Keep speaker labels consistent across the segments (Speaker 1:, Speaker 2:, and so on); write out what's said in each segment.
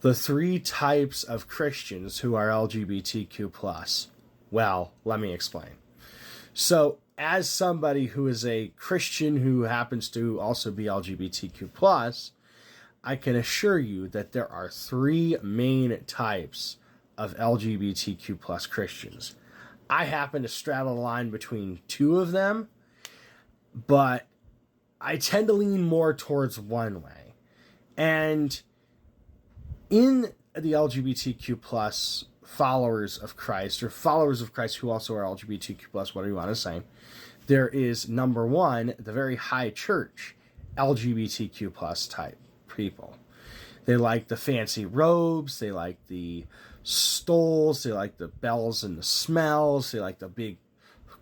Speaker 1: The three types of Christians who are LGBTQ plus. Well, let me explain. So, as somebody who is a Christian who happens to also be LGBTQ plus, I can assure you that there are three main types of LGBTQ plus Christians. I happen to straddle the line between two of them, but I tend to lean more towards one way. And in the LGBTQ plus followers of Christ, or followers of Christ who also are LGBTQ plus, whatever you want to say, there is number one, the very high church LGBTQ plus type people. They like the fancy robes, they like the stoles, they like the bells and the smells, they like the big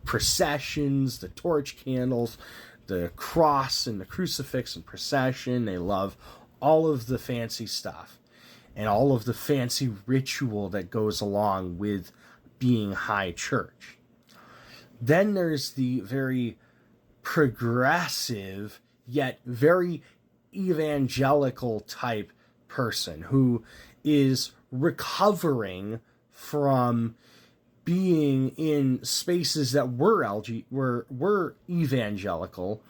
Speaker 1: processions, the torch candles, the cross and the crucifix and procession. They love all of the fancy stuff and all of the fancy ritual that goes along with being high church. Then there's the very progressive yet very evangelical type person who is recovering from being in spaces that were evangelical,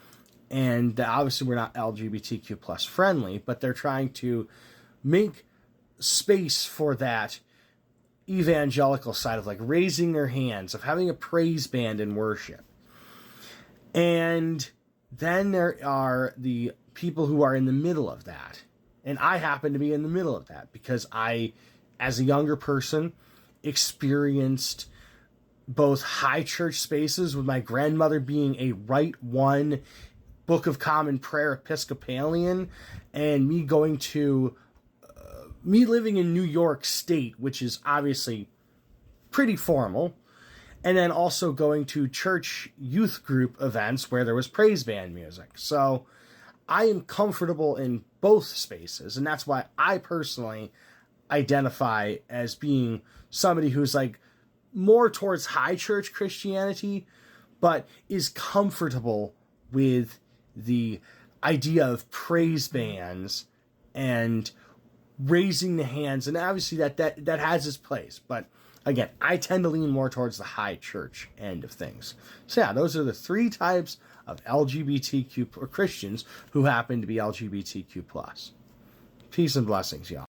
Speaker 1: and obviously we're not LGBTQ plus friendly, but they're trying to make space for that evangelical side of like raising their hands, of having a praise band in worship. And then there are the people who are in the middle of that. And I happen to be in the middle of that because I, as a younger person, experienced both high church spaces with my grandmother being a Rite One Book of Common Prayer Episcopalian, and me going to me living in New York State, which is obviously pretty formal, and then also going to church youth group events where there was praise band music. So I am comfortable in both spaces, and that's why I personally identify as being somebody who's like more towards high church Christianity, but is comfortable with the idea of praise bands and raising the hands, and obviously that has its place. But again, I tend to lean more towards the high church end of things. So yeah, those are the three types of LGBTQ or Christians who happen to be LGBTQ plus. Peace and blessings, y'all.